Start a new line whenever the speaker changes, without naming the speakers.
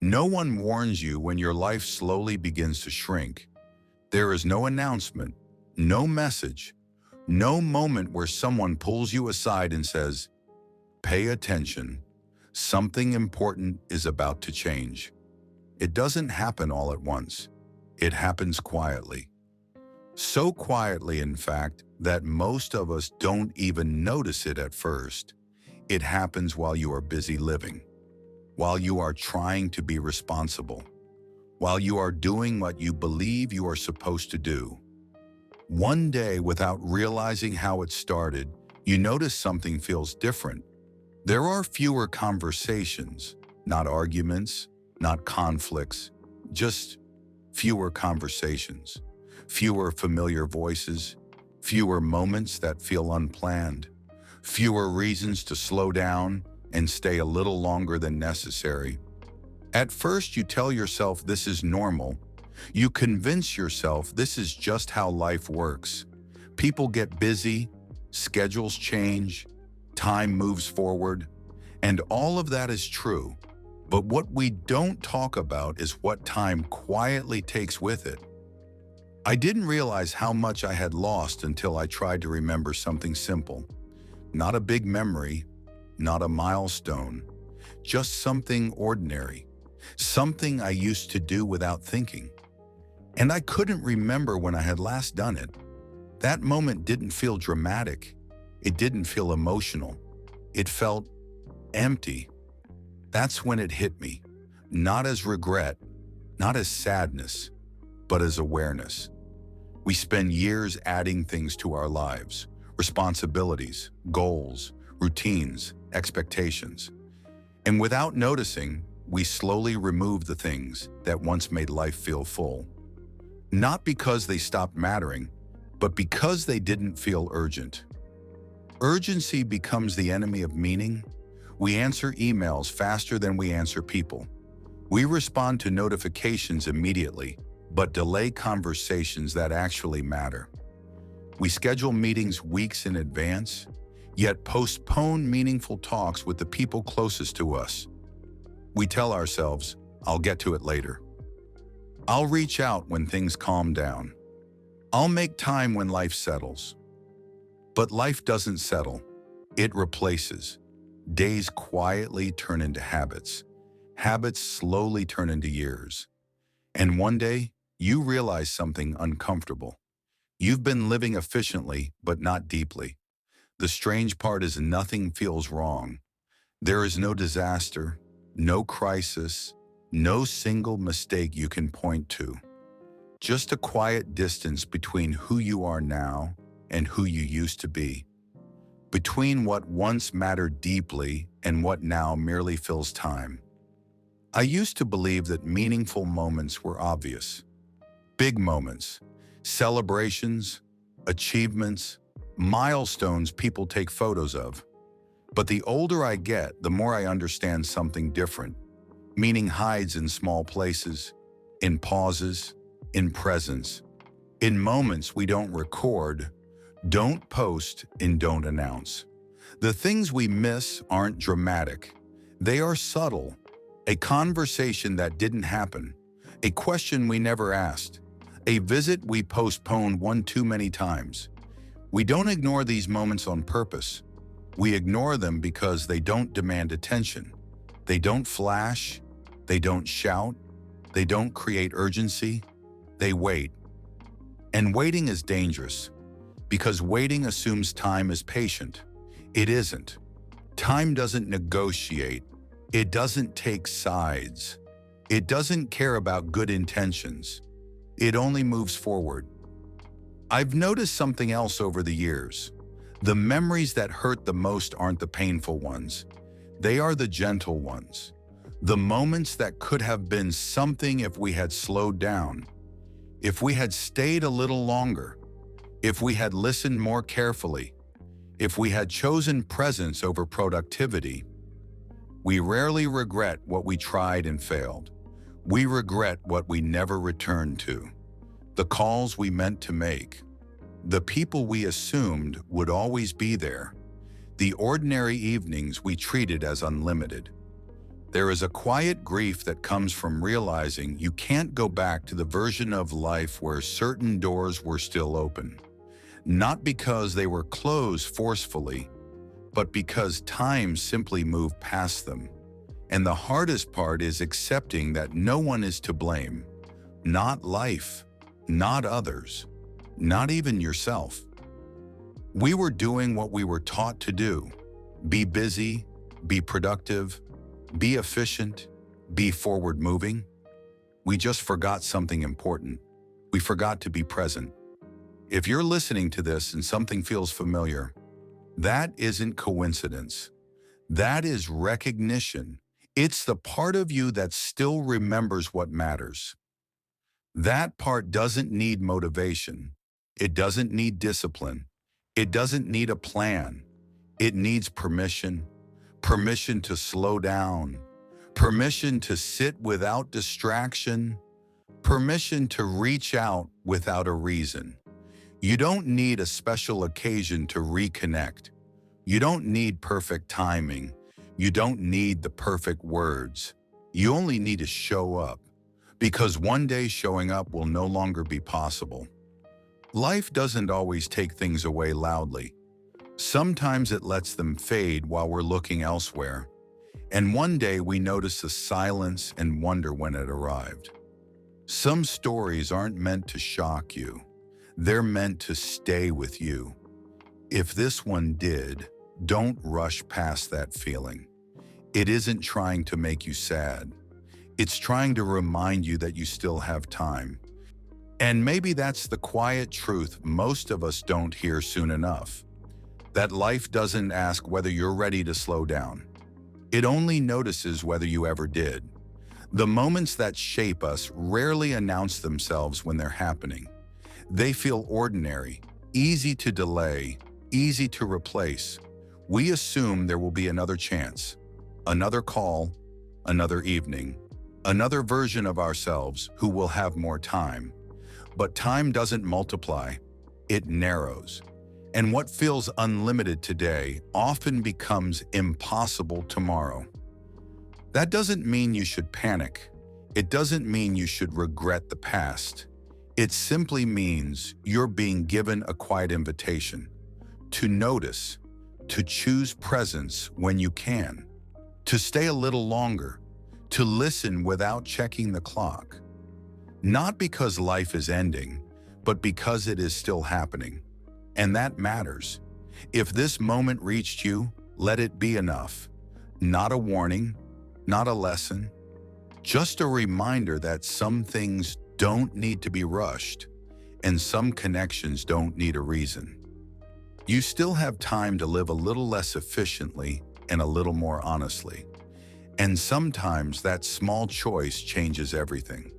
No one warns you when your life slowly begins to shrink. There is no announcement, no message, no moment where someone pulls you aside and says, "Pay attention. Something important is about to change." It doesn't happen all at once. It happens quietly. So quietly, in fact, that most of us don't even notice it at first. It happens while you are busy living, while you are trying to be responsible, while you are doing what you believe you are supposed to do. One day, without realizing how it started, you notice something feels different. There are fewer conversations, not arguments, not conflicts, just fewer conversations, fewer familiar voices, fewer moments that feel unplanned, fewer reasons to slow down and stay a little longer than necessary. At first, you tell yourself this is normal. You convince yourself this is just how life works. People get busy, schedules change, time moves forward, and all of that is true. But what we don't talk about is what time quietly takes with it. I didn't realize how much I had lost until I tried to remember something simple. Not a big memory, not a milestone, just something ordinary, something I used to do without thinking. And I couldn't remember when I had last done it. That moment didn't feel dramatic. It didn't feel emotional. It felt empty. That's when it hit me, not as regret, not as sadness, but as awareness. We spend years adding things to our lives, responsibilities, goals, routines, expectations. And without noticing, we slowly remove the things that once made life feel full. Not because they stopped mattering, but because they didn't feel urgent. Urgency becomes the enemy of meaning. We answer emails faster than we answer people. We respond to notifications immediately, but delay conversations that actually matter. We schedule meetings weeks in advance, yet postpone meaningful talks with the people closest to us. We tell ourselves, "I'll get to it later. I'll reach out when things calm down. I'll make time when life settles." But life doesn't settle. It replaces. Days quietly turn into habits. Habits slowly turn into years. And one day, you realize something uncomfortable. You've been living efficiently, but not deeply. The strange part is nothing feels wrong. There is no disaster, no crisis, no single mistake you can point to. Just a quiet distance between who you are now and who you used to be. Between what once mattered deeply and what now merely fills time. I used to believe that meaningful moments were obvious. Big moments, celebrations, achievements, milestones people take photos of. But the older I get, the more I understand something different. Meaning hides in small places, in pauses, in presence, in moments we don't record, don't post, and don't announce. The things we miss aren't dramatic. They are subtle. A conversation that didn't happen, a question we never asked, a visit we postponed one too many times. We don't ignore these moments on purpose. We ignore them because they don't demand attention. They don't flash. They don't shout. They don't create urgency. They wait. And waiting is dangerous because waiting assumes time is patient. It isn't. Time doesn't negotiate. It doesn't take sides. It doesn't care about good intentions. It only moves forward. I've noticed something else over the years. The memories that hurt the most aren't the painful ones. They are the gentle ones. The moments that could have been something if we had slowed down, if we had stayed a little longer, if we had listened more carefully, if we had chosen presence over productivity. We rarely regret what we tried and failed. We regret what we never returned to. The calls we meant to make. The people we assumed would always be there. The ordinary evenings we treated as unlimited. There is a quiet grief that comes from realizing you can't go back to the version of life where certain doors were still open. Not because they were closed forcefully, but because time simply moved past them. And the hardest part is accepting that no one is to blame. Not life, not others, not even yourself. We were doing what we were taught to do. Be busy, be productive, be efficient, be forward-moving. We just forgot something important. We forgot to be present. If you're listening to this and something feels familiar, that isn't coincidence. That is recognition. It's the part of you that still remembers what matters. That part doesn't need motivation. It doesn't need discipline. It doesn't need a plan. It needs permission. Permission to slow down. Permission to sit without distraction. Permission to reach out without a reason. You don't need a special occasion to reconnect. You don't need perfect timing. You don't need the perfect words. You only need to show up, because one day showing up will no longer be possible. Life doesn't always take things away loudly. Sometimes it lets them fade while we're looking elsewhere. And one day we notice the silence and wonder when it arrived. Some stories aren't meant to shock you. They're meant to stay with you. If this one did, don't rush past that feeling. It isn't trying to make you sad. It's trying to remind you that you still have time. And maybe that's the quiet truth most of us don't hear soon enough. That life doesn't ask whether you're ready to slow down. It only notices whether you ever did. The moments that shape us rarely announce themselves when they're happening. They feel ordinary, easy to delay, easy to replace. We assume there will be another chance, another call, another evening, another version of ourselves who will have more time. But time doesn't multiply, it narrows. And what feels unlimited today often becomes impossible tomorrow. That doesn't mean you should panic. It doesn't mean you should regret the past. It simply means you're being given a quiet invitation to notice, to choose presence when you can, to stay a little longer, to listen without checking the clock. Not because life is ending, but because it is still happening. And that matters. If this moment reached you, let it be enough. Not a warning, not a lesson, just a reminder that some things don't need to be rushed, and some connections don't need a reason. You still have time to live a little less efficiently and a little more honestly. And sometimes that small choice changes everything.